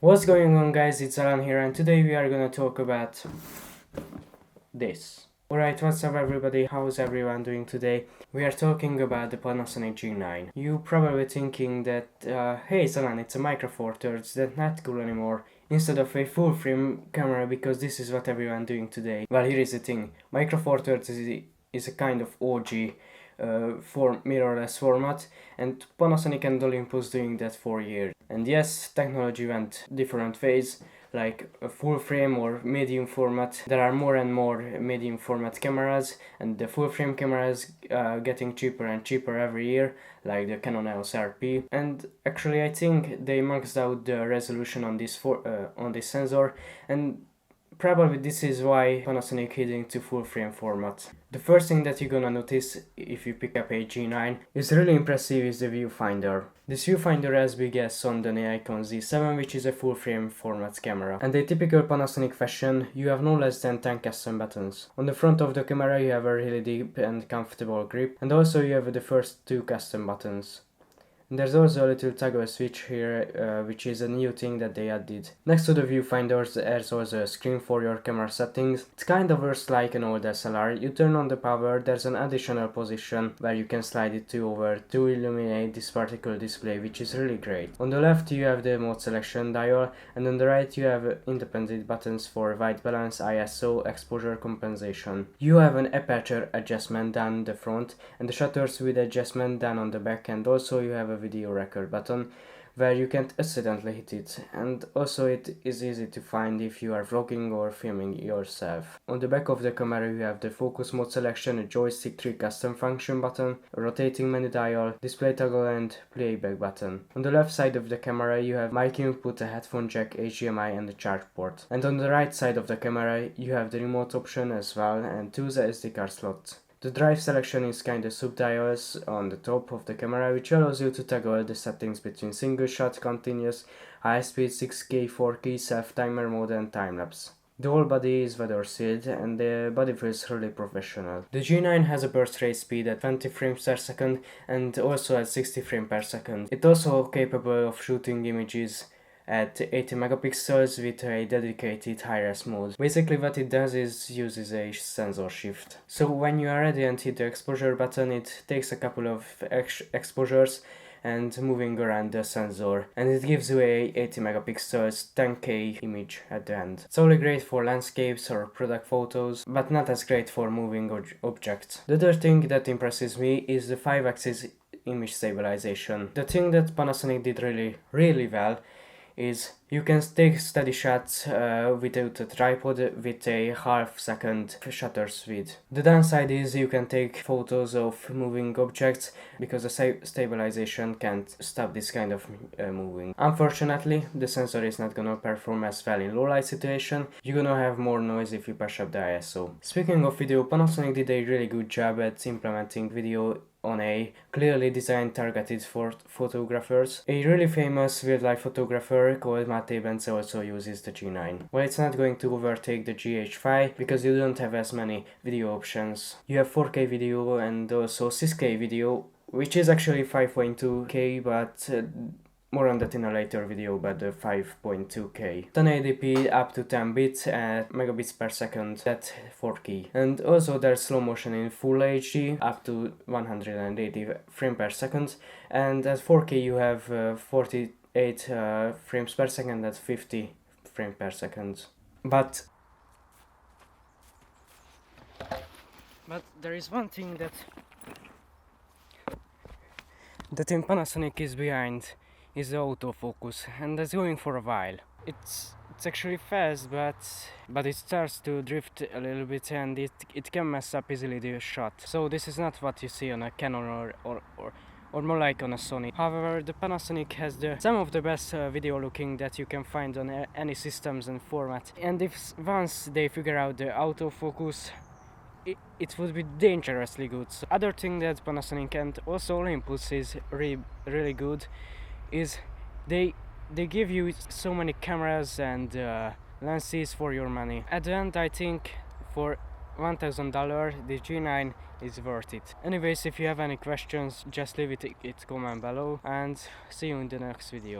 What's going on, guys? It's Zalán here, and today we are gonna talk about this. Alright, what's up everybody? How's everyone doing today? We are talking about the Panasonic G9. You probably thinking that, hey Zalán, it's a Micro Four Thirds, that's not cool anymore, instead of a full frame camera, because this is what everyone doing today. Well, here is the thing. Micro Four Thirds is a kind of OG for mirrorless format, and Panasonic and Olympus doing that for years. And yes, technology went different ways, like a full frame or medium format. There are more and more medium format cameras, and the full frame cameras getting cheaper and cheaper every year, like the Canon EOS RP. And actually, I think they maxed out the resolution on this sensor, and probably this is why Panasonic heading to full frame format. The first thing that you're gonna notice if you pick up a G9 is really impressive is the viewfinder. This viewfinder as big as on the Nikon Z7, which is a full frame format camera. And a typical Panasonic fashion, you have no less than 10 custom buttons. On the front of the camera you have a really deep and comfortable grip, and also you have the first two custom buttons. And there's also a little toggle switch here, which is a new thing that they added. Next to the viewfinders, there's also a screen for your camera settings. It kind of works like an old SLR. You turn on the power, there's an additional position where you can slide it over to illuminate this particular display, which is really great. On the left you have the mode selection dial, and on the right you have independent buttons for white balance, ISO, exposure compensation. You have an aperture adjustment down the front, and the shutter speed adjustment down on the back, and also you have a video record button where you can't accidentally hit it, and also it is easy to find if you are vlogging or filming yourself. On the back of the camera you have the focus mode selection, a joystick, 3 custom function button, a rotating menu dial, display toggle and playback button. On the left side of the camera you have mic input, a headphone jack, HDMI and a charge port. And on the right side of the camera you have the remote option as well, and 2 SD card slots. The drive selection is kind of subdials on the top of the camera, which allows you to toggle the settings between single shot, continuous, high speed, 6K, 4K, self timer mode and time-lapse. The whole body is weather sealed and the body feels really professional. The G9 has a burst rate speed at 20 frames per second and also at 60 frames per second. It's also capable of shooting images at 80 megapixels with a dedicated high-res mode. Basically what it does is uses a sensor shift. So when you are ready and hit the exposure button, it takes a couple of exposures and moving around the sensor, and it gives you a 80 megapixels 10K image at the end. It's only great for landscapes or product photos, but not as great for moving objects. The other thing that impresses me is the 5-axis image stabilization. The thing that Panasonic did really well is you can take steady shots without a tripod with a half-second shutter speed. The downside is you can take photos of moving objects because the stabilization can't stop this kind of moving. Unfortunately, the sensor is not gonna perform as well in low light situation. You're gonna have more noise if you push up the ISO. Speaking of video, Panasonic did a really good job at implementing video on a clearly designed targeted for photographers. A really famous wildlife photographer called Mate Bence also uses the G9. Well, it's not going to overtake the GH5 because you don't have as many video options. You have 4K video and also 6K video, which is actually 5.2K, but more on that in a later video about the 5.2K. 1080p up to 10 bits at megabits per second at 4K. And also there's slow motion in full HD up to 180 frames per second, and at 4K you have 48 frames per second at 50 frames per second. But there is one thing that in Panasonic is behind is the autofocus, and that's going for a while. It's actually fast, but it starts to drift a little bit, and it can mess up easily the shot. So this is not what you see on a Canon or more like on a Sony. However, the Panasonic has some of the best video looking that you can find on any systems and format. And if once they figure out the autofocus, it would be dangerously good. So other thing that Panasonic and also Olympus is really good is they give you so many cameras and lenses for your money. At the end, I think for $1,000 the G9 is worth it. Anyways, if you have any questions, just leave it comment below, and see you in the next video.